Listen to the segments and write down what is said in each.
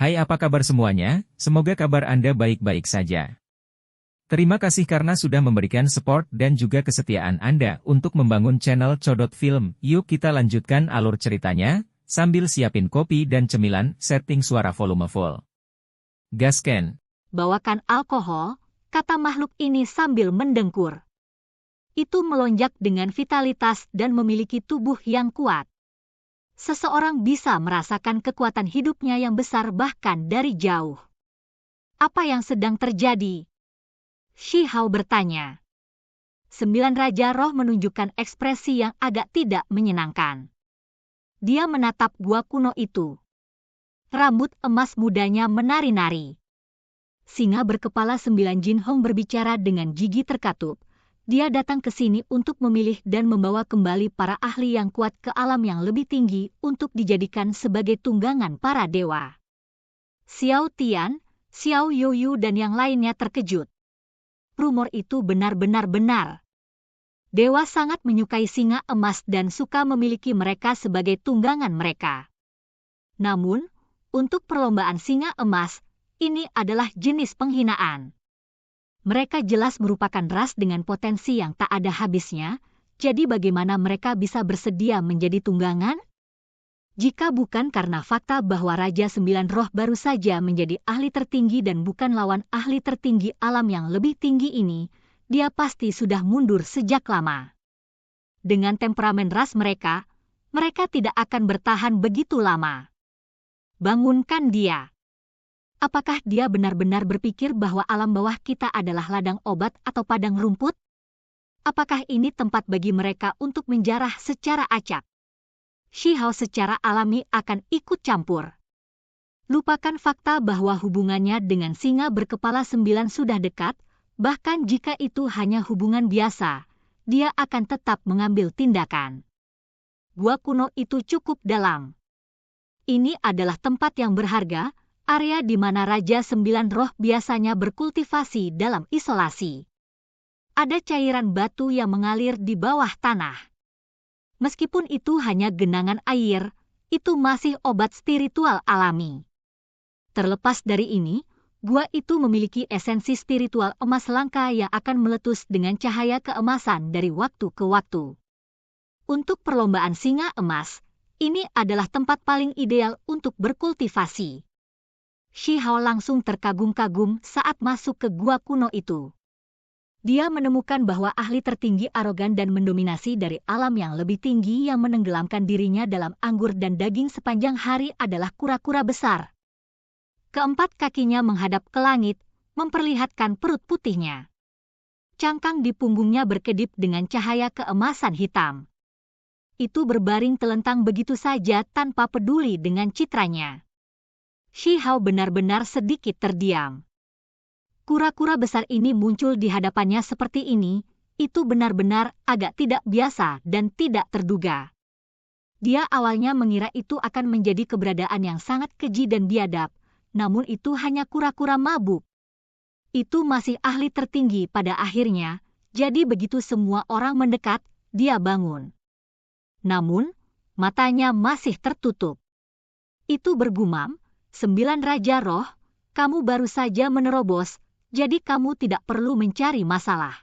Hai, apa kabar semuanya? Semoga kabar Anda baik-baik saja. Terima kasih karena sudah memberikan support dan juga kesetiaan Anda untuk membangun channel Codot Film. Yuk kita lanjutkan alur ceritanya, sambil siapin kopi dan cemilan, setting suara volume full. Gasken. Bawakan alkohol, kata makhluk ini sambil mendengkur. Itu melonjak dengan vitalitas dan memiliki tubuh yang kuat. Seseorang bisa merasakan kekuatan hidupnya yang besar bahkan dari jauh. Apa yang sedang terjadi? Shi Hao bertanya. 9 Raja Roh menunjukkan ekspresi yang agak tidak menyenangkan. Dia menatap gua kuno itu. Rambut emas mudanya menari-nari. Singa berkepala 9 Jin Hong berbicara dengan gigi terkatup. Dia datang ke sini untuk memilih dan membawa kembali para ahli yang kuat ke alam yang lebih tinggi untuk dijadikan sebagai tunggangan para dewa. Xiao Tian, Xiao Yoyu dan yang lainnya terkejut. Rumor itu benar-benar benar. Dewa sangat menyukai singa emas dan suka memiliki mereka sebagai tunggangan mereka. Namun, untuk perlombaan singa emas, ini adalah jenis penghinaan. Mereka jelas merupakan ras dengan potensi yang tak ada habisnya, jadi bagaimana mereka bisa bersedia menjadi tunggangan? Jika bukan karena fakta bahwa Raja 9 Roh baru saja menjadi ahli tertinggi dan bukan lawan ahli tertinggi alam yang lebih tinggi ini, dia pasti sudah mundur sejak lama. Dengan temperamen ras mereka, mereka tidak akan bertahan begitu lama. Bangunkan dia. Apakah dia benar-benar berpikir bahwa alam bawah kita adalah ladang obat atau padang rumput? Apakah ini tempat bagi mereka untuk menjarah secara acak? Shi Hao secara alami akan ikut campur. Lupakan fakta bahwa hubungannya dengan singa berkepala 9 sudah dekat, bahkan jika itu hanya hubungan biasa, dia akan tetap mengambil tindakan. Gua kuno itu cukup dalam. Ini adalah tempat yang berharga, area di mana Raja 9 Roh biasanya berkultivasi dalam isolasi. Ada cairan batu yang mengalir di bawah tanah. Meskipun itu hanya genangan air, itu masih obat spiritual alami. Terlepas dari ini, gua itu memiliki esensi spiritual emas langka yang akan meletus dengan cahaya keemasan dari waktu ke waktu. Untuk perlombaan singa emas, ini adalah tempat paling ideal untuk berkultivasi. Shi Hao langsung terkagum-kagum saat masuk ke gua kuno itu. Dia menemukan bahwa ahli tertinggi arogan dan mendominasi dari alam yang lebih tinggi yang menenggelamkan dirinya dalam anggur dan daging sepanjang hari adalah kura-kura besar. Keempat kakinya menghadap ke langit, memperlihatkan perut putihnya. Cangkang di punggungnya berkedip dengan cahaya keemasan hitam. Itu berbaring telentang begitu saja tanpa peduli dengan citranya. Shi Hao benar-benar sedikit terdiam. Kura-kura besar ini muncul di hadapannya seperti ini, itu benar-benar agak tidak biasa dan tidak terduga. Dia awalnya mengira itu akan menjadi keberadaan yang sangat keji dan biadab, namun itu hanya kura-kura mabuk. Itu masih ahli tertinggi pada akhirnya, jadi begitu semua orang mendekat, dia bangun. Namun, matanya masih tertutup. Itu bergumam, 9 Raja Roh, kamu baru saja menerobos, jadi kamu tidak perlu mencari masalah.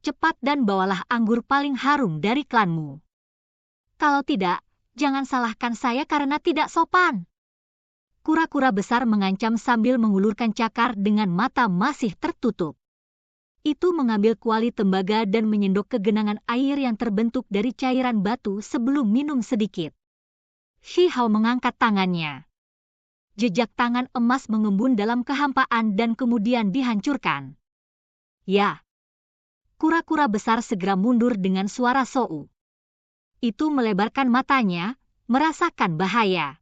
Cepat dan bawalah anggur paling harum dari klanmu. Kalau tidak, jangan salahkan saya karena tidak sopan. Kura-kura besar mengancam sambil mengulurkan cakar dengan mata masih tertutup. Itu mengambil kuali tembaga dan menyendok ke genangan air yang terbentuk dari cairan batu sebelum minum sedikit. Shi Hao mengangkat tangannya. Jejak tangan emas mengembun dalam kehampaan dan kemudian dihancurkan. Ya. Kura-kura besar segera mundur dengan suara sou. Itu melebarkan matanya, merasakan bahaya.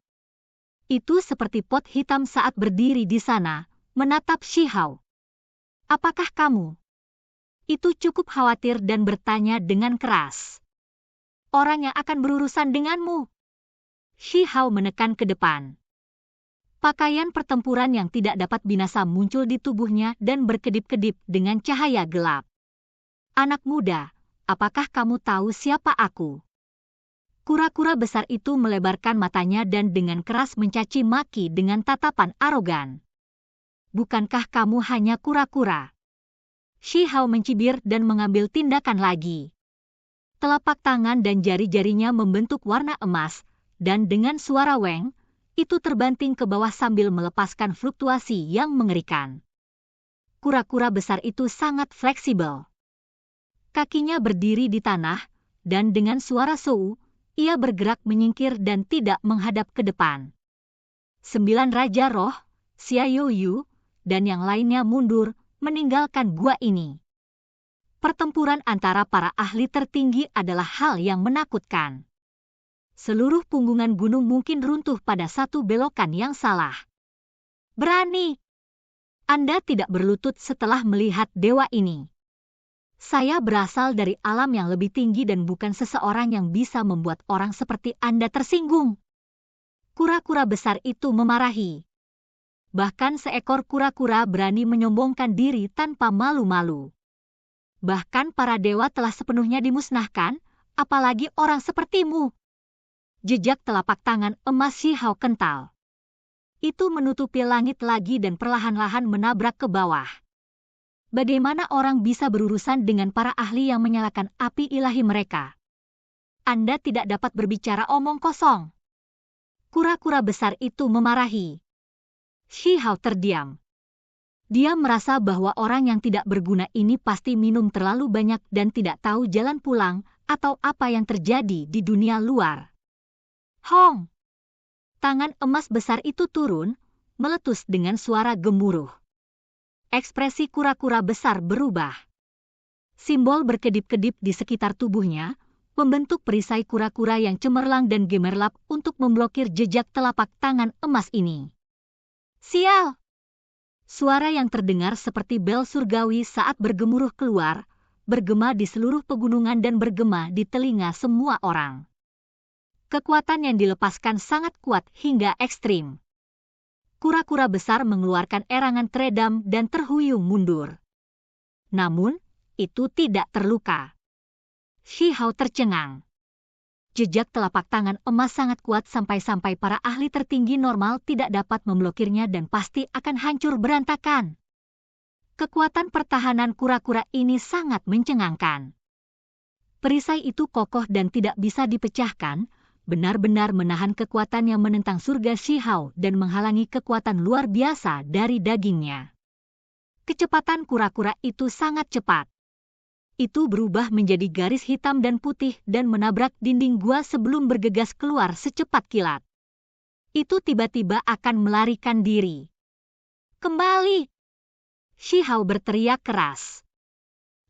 Itu seperti pot hitam saat berdiri di sana, menatap Shi Hao. Apakah kamu? Itu cukup khawatir dan bertanya dengan keras. Orang yang akan berurusan denganmu. Shi Hao menekan ke depan. Pakaian pertempuran yang tidak dapat binasa muncul di tubuhnya dan berkedip-kedip dengan cahaya gelap. Anak muda, apakah kamu tahu siapa aku? Kura-kura besar itu melebarkan matanya dan dengan keras mencaci maki dengan tatapan arogan. Bukankah kamu hanya kura-kura? Shi Hao mencibir dan mengambil tindakan lagi. Telapak tangan dan jari-jarinya membentuk warna emas, dan dengan suara weng, itu terbanting ke bawah sambil melepaskan fluktuasi yang mengerikan. Kura-kura besar itu sangat fleksibel. Kakinya berdiri di tanah, dan dengan suara sou, ia bergerak menyingkir dan tidak menghadap ke depan. 9 Raja Roh, Xia Youyu, dan yang lainnya mundur, meninggalkan gua ini. Pertempuran antara para ahli tertinggi adalah hal yang menakutkan. Seluruh punggungan gunung mungkin runtuh pada satu belokan yang salah. Berani! Anda tidak berlutut setelah melihat dewa ini. Saya berasal dari alam yang lebih tinggi dan bukan seseorang yang bisa membuat orang seperti Anda tersinggung. Kura-kura besar itu memarahi. Bahkan seekor kura-kura berani menyombongkan diri tanpa malu-malu. Bahkan para dewa telah sepenuhnya dimusnahkan, apalagi orang sepertimu. Jejak telapak tangan emas Shi Hao kental. Itu menutupi langit lagi dan perlahan-lahan menabrak ke bawah. Bagaimana orang bisa berurusan dengan para ahli yang menyalakan api ilahi mereka? Anda tidak dapat berbicara omong kosong. Kura-kura besar itu memarahi. Shi Hao terdiam. Dia merasa bahwa orang yang tidak berguna ini pasti minum terlalu banyak dan tidak tahu jalan pulang atau apa yang terjadi di dunia luar. Hong! Tangan emas besar itu turun, meletus dengan suara gemuruh. Ekspresi kura-kura besar berubah. Simbol berkedip-kedip di sekitar tubuhnya, membentuk perisai kura-kura yang cemerlang dan gemerlap untuk memblokir jejak telapak tangan emas ini. Sial! Suara yang terdengar seperti bel surgawi saat bergemuruh keluar, bergema di seluruh pegunungan dan bergema di telinga semua orang. Kekuatan yang dilepaskan sangat kuat hingga ekstrim. Kura-kura besar mengeluarkan erangan teredam dan terhuyung mundur. Namun, itu tidak terluka. Shi Hao tercengang. Jejak telapak tangan emas sangat kuat sampai-sampai para ahli tertinggi normal tidak dapat memblokirnya dan pasti akan hancur berantakan. Kekuatan pertahanan kura-kura ini sangat mencengangkan. Perisai itu kokoh dan tidak bisa dipecahkan, benar-benar menahan kekuatan yang menentang surga Shi Hao dan menghalangi kekuatan luar biasa dari dagingnya. Kecepatan kura-kura itu sangat cepat. Itu berubah menjadi garis hitam dan putih dan menabrak dinding gua sebelum bergegas keluar secepat kilat. Itu tiba-tiba akan melarikan diri. Kembali! Shi Hao berteriak keras.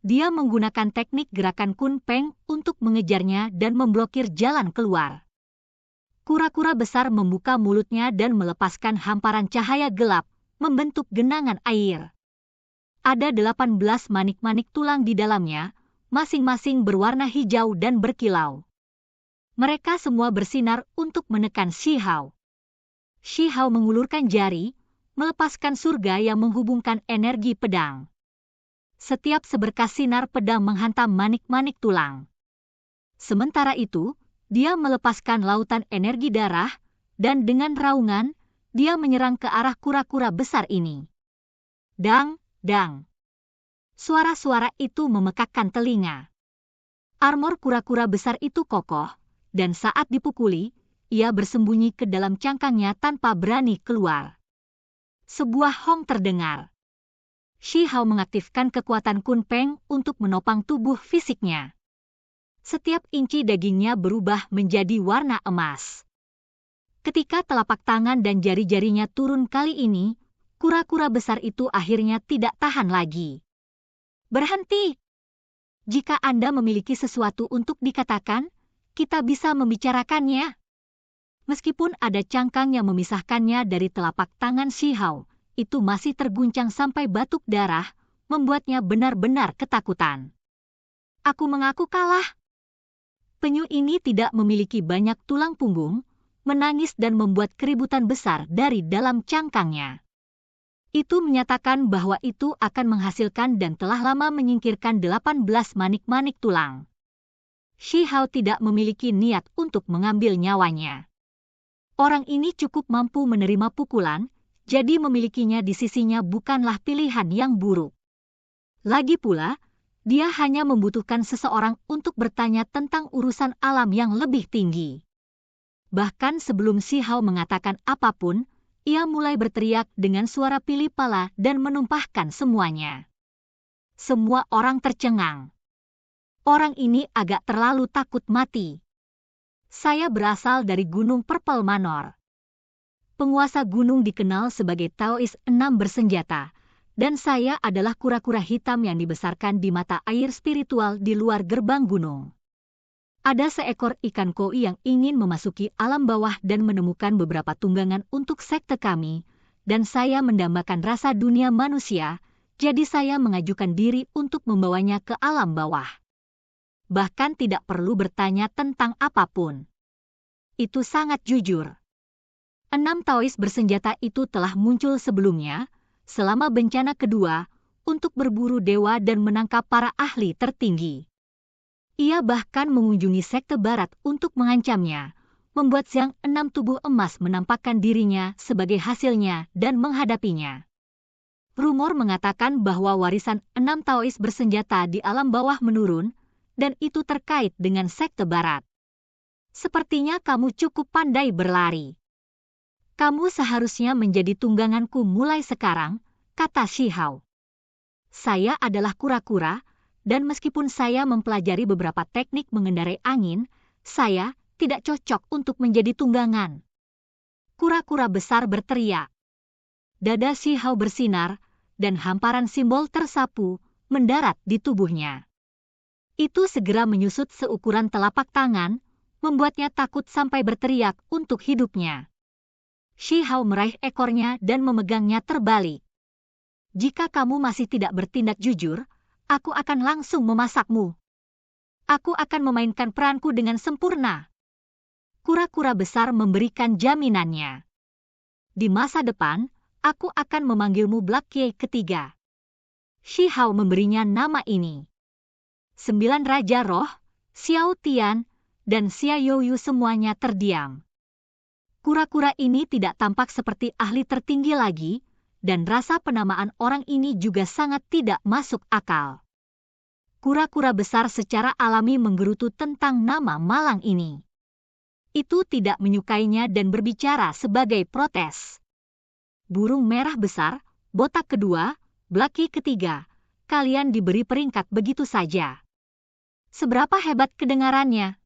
Dia menggunakan teknik gerakan Kun Peng untuk mengejarnya dan memblokir jalan keluar. Kura-kura besar membuka mulutnya dan melepaskan hamparan cahaya gelap, membentuk genangan air. Ada 18 manik-manik tulang di dalamnya, masing-masing berwarna hijau dan berkilau. Mereka semua bersinar untuk menekan Shi Hao. Shi Hao mengulurkan jari, melepaskan surga yang menghubungkan energi pedang. Setiap seberkas sinar pedang menghantam manik-manik tulang. Sementara itu, dia melepaskan lautan energi darah, dan dengan raungan, dia menyerang ke arah kura-kura besar ini. Dang, dang. Suara-suara itu memekakkan telinga. Armor kura-kura besar itu kokoh, dan saat dipukuli, ia bersembunyi ke dalam cangkangnya tanpa berani keluar. Sebuah hong terdengar. Shi Hao mengaktifkan kekuatan Kun Peng untuk menopang tubuh fisiknya. Setiap inci dagingnya berubah menjadi warna emas. Ketika telapak tangan dan jari-jarinya turun kali ini, kura-kura besar itu akhirnya tidak tahan lagi. Berhenti! Jika Anda memiliki sesuatu untuk dikatakan, kita bisa membicarakannya. Meskipun ada cangkang yang memisahkannya dari telapak tangan Shi Hao, itu masih terguncang sampai batuk darah, membuatnya benar-benar ketakutan. Aku mengaku kalah. Penyu ini tidak memiliki banyak tulang punggung, menangis dan membuat keributan besar dari dalam cangkangnya. Itu menyatakan bahwa itu akan menghasilkan dan telah lama menyingkirkan 18 manik-manik tulang. Shi Hao tidak memiliki niat untuk mengambil nyawanya. Orang ini cukup mampu menerima pukulan, jadi memilikinya di sisinya bukanlah pilihan yang buruk. Lagi pula, dia hanya membutuhkan seseorang untuk bertanya tentang urusan alam yang lebih tinggi. Bahkan sebelum Shi Hao mengatakan apapun, ia mulai berteriak dengan suara pilih pala dan menumpahkan semuanya. Semua orang tercengang. Orang ini agak terlalu takut mati. Saya berasal dari Gunung Purple Manor. Penguasa gunung dikenal sebagai Taois 6 bersenjata, dan saya adalah kura-kura hitam yang dibesarkan di mata air spiritual di luar gerbang gunung. Ada seekor ikan koi yang ingin memasuki alam bawah dan menemukan beberapa tunggangan untuk sekte kami, dan saya mendambakan rasa dunia manusia, jadi saya mengajukan diri untuk membawanya ke alam bawah. Bahkan tidak perlu bertanya tentang apapun. Itu sangat jujur. 6 Taois bersenjata itu telah muncul sebelumnya, selama bencana kedua, untuk berburu dewa dan menangkap para ahli tertinggi. Ia bahkan mengunjungi sekte barat untuk mengancamnya, membuat Siang 6 tubuh emas menampakkan dirinya sebagai hasilnya dan menghadapinya. Rumor mengatakan bahwa warisan 6 Taois bersenjata di alam bawah menurun, dan itu terkait dengan sekte barat. Sepertinya kamu cukup pandai berlari. Kamu seharusnya menjadi tungganganku mulai sekarang, kata Shi Hao. Saya adalah kura-kura, dan meskipun saya mempelajari beberapa teknik mengendarai angin, saya tidak cocok untuk menjadi tunggangan. Kura-kura besar berteriak. Dada Shi Hao bersinar, dan hamparan simbol tersapu mendarat di tubuhnya. Itu segera menyusut seukuran telapak tangan, membuatnya takut sampai berteriak untuk hidupnya. Shi Hao meraih ekornya dan memegangnya terbalik. Jika kamu masih tidak bertindak jujur, aku akan langsung memasakmu. Aku akan memainkan peranku dengan sempurna. Kura-kura besar memberikan jaminannya. Di masa depan, aku akan memanggilmu Black Key ketiga. Shi Hao memberinya nama ini. 9 Raja Roh, Xiao Tian, dan Xia Youyu semuanya terdiam. Kura-kura ini tidak tampak seperti ahli tertinggi lagi, dan rasa penamaan orang ini juga sangat tidak masuk akal. Kura-kura besar secara alami menggerutu tentang nama malang ini. Itu tidak menyukainya dan berbicara sebagai protes. Burung merah besar, botak kedua, Blacky ketiga, kalian diberi peringkat begitu saja. Seberapa hebat kedengarannya?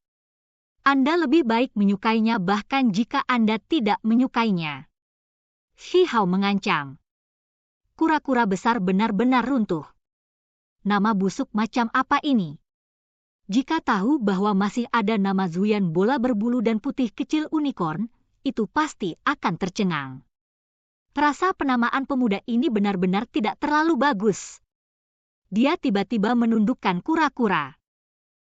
Anda lebih baik menyukainya bahkan jika Anda tidak menyukainya. Shi Hao mengancam. Kura-kura besar benar-benar runtuh. Nama busuk macam apa ini? Jika tahu bahwa masih ada nama Zuyan bola berbulu dan putih kecil unicorn, itu pasti akan tercengang. Rasa penamaan pemuda ini benar-benar tidak terlalu bagus. Dia tiba-tiba menundukkan kura-kura.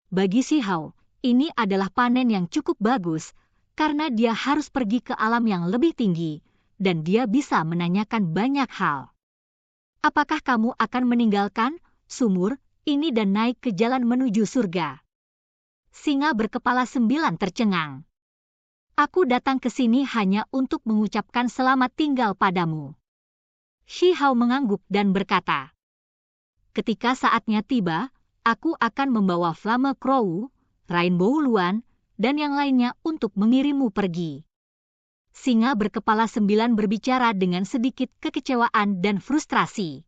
Bagi Shi Hao, ini adalah panen yang cukup bagus, karena dia harus pergi ke alam yang lebih tinggi, dan dia bisa menanyakan banyak hal. Apakah kamu akan meninggalkan sumur ini dan naik ke jalan menuju surga? Singa berkepala 9 tercengang. Aku datang ke sini hanya untuk mengucapkan selamat tinggal padamu. Shi Hao mengangguk dan berkata, ketika saatnya tiba, aku akan membawa Flamme Crow, Rainbow Luan, dan yang lainnya untuk mengirimmu pergi. Singa berkepala 9 berbicara dengan sedikit kekecewaan dan frustrasi.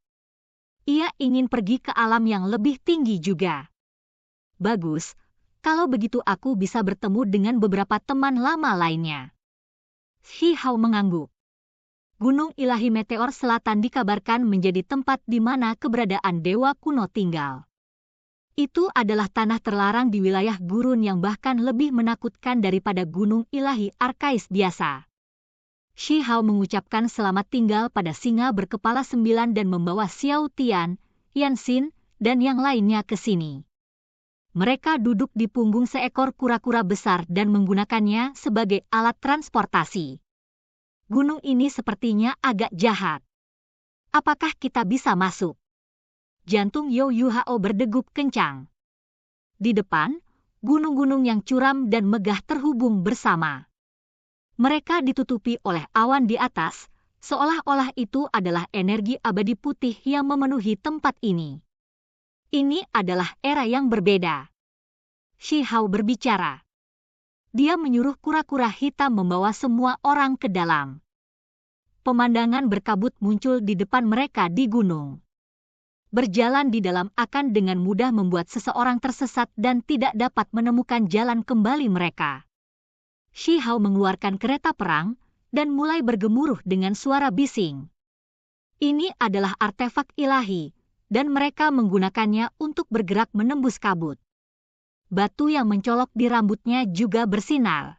Ia ingin pergi ke alam yang lebih tinggi juga. Bagus, kalau begitu aku bisa bertemu dengan beberapa teman lama lainnya. Shi Hao mengangguk. Gunung Ilahi Meteor Selatan dikabarkan menjadi tempat di mana keberadaan dewa kuno tinggal. Itu adalah tanah terlarang di wilayah gurun yang bahkan lebih menakutkan daripada Gunung Ilahi Arkais biasa. Shi Hao mengucapkan selamat tinggal pada singa berkepala 9 dan membawa Xiao Tian, Yan Xin, dan yang lainnya ke sini. Mereka duduk di punggung seekor kura-kura besar dan menggunakannya sebagai alat transportasi. Gunung ini sepertinya agak jahat. Apakah kita bisa masuk? Jantung Yo Yu Hao berdegup kencang. Di depan, gunung-gunung yang curam dan megah terhubung bersama. Mereka ditutupi oleh awan di atas, seolah-olah itu adalah energi abadi putih yang memenuhi tempat ini. Ini adalah era yang berbeda. Shi Hao berbicara. Dia menyuruh kura-kura hitam membawa semua orang ke dalam. Pemandangan berkabut muncul di depan mereka di gunung. Berjalan di dalam akan dengan mudah membuat seseorang tersesat dan tidak dapat menemukan jalan kembali mereka. Shi Hao mengeluarkan kereta perang dan mulai bergemuruh dengan suara bising. Ini adalah artefak ilahi, dan mereka menggunakannya untuk bergerak menembus kabut. Batu yang mencolok di rambutnya juga bersinar.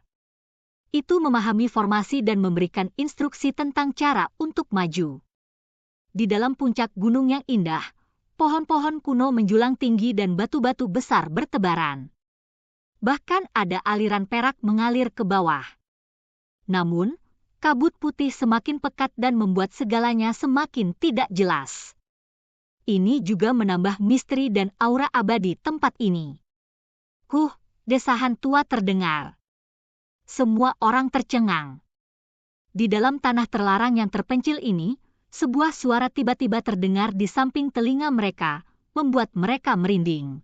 Itu memahami formasi dan memberikan instruksi tentang cara untuk maju. Di dalam puncak gunung yang indah, pohon-pohon kuno menjulang tinggi dan batu-batu besar bertebaran. Bahkan ada aliran perak mengalir ke bawah. Namun, kabut putih semakin pekat dan membuat segalanya semakin tidak jelas. Ini juga menambah misteri dan aura abadi tempat ini. Desahan tua terdengar. Semua orang tercengang. Di dalam tanah terlarang yang terpencil ini, sebuah suara tiba-tiba terdengar di samping telinga mereka, membuat mereka merinding.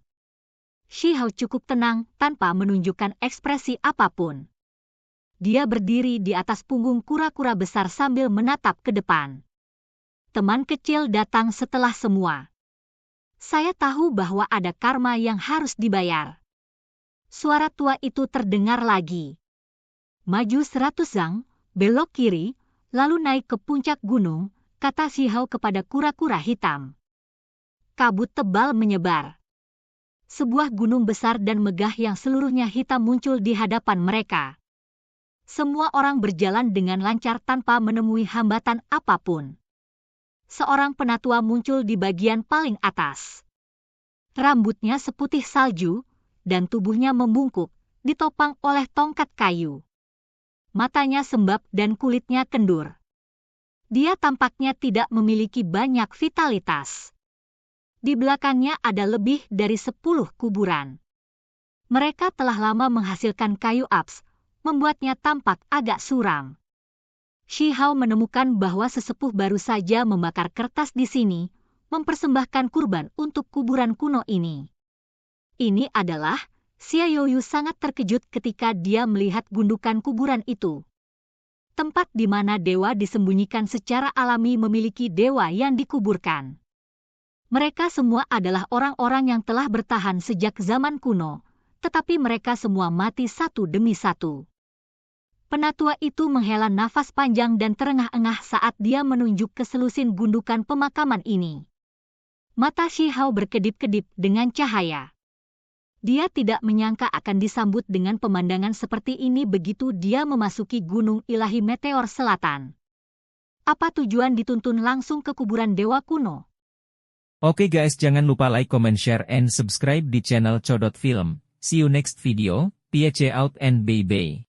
Shi Hao cukup tenang tanpa menunjukkan ekspresi apapun. Dia berdiri di atas punggung kura-kura besar sambil menatap ke depan. Teman kecil datang setelah semua. Saya tahu bahwa ada karma yang harus dibayar. Suara tua itu terdengar lagi. Maju 100 zang, belok kiri, lalu naik ke puncak gunung, kata Shi Hao kepada kura-kura hitam. Kabut tebal menyebar. Sebuah gunung besar dan megah yang seluruhnya hitam muncul di hadapan mereka. Semua orang berjalan dengan lancar tanpa menemui hambatan apapun. Seorang penatua muncul di bagian paling atas. Rambutnya seputih salju, dan tubuhnya membungkuk, ditopang oleh tongkat kayu. Matanya sembab dan kulitnya kendur. Dia tampaknya tidak memiliki banyak vitalitas. Di belakangnya ada lebih dari 10 kuburan. Mereka telah lama menghasilkan kayu aps, membuatnya tampak agak suram. Shi Hao menemukan bahwa sesepuh baru saja membakar kertas di sini, mempersembahkan kurban untuk kuburan kuno ini. Ini adalah Xia Youyu sangat terkejut ketika dia melihat gundukan kuburan itu. Tempat di mana dewa disembunyikan secara alami memiliki dewa yang dikuburkan. Mereka semua adalah orang-orang yang telah bertahan sejak zaman kuno, tetapi mereka semua mati satu demi satu. Penatua itu menghela nafas panjang dan terengah-engah saat dia menunjuk ke selusin gundukan pemakaman ini. Mata Shi Hao berkedip-kedip dengan cahaya. Dia tidak menyangka akan disambut dengan pemandangan seperti ini begitu dia memasuki Gunung Ilahi Meteor Selatan. Apa tujuan dituntun langsung ke kuburan dewa kuno? Oke guys, jangan lupa like, comment, share, and subscribe di channel Codot Film. See you next video, peace out and bye-bye.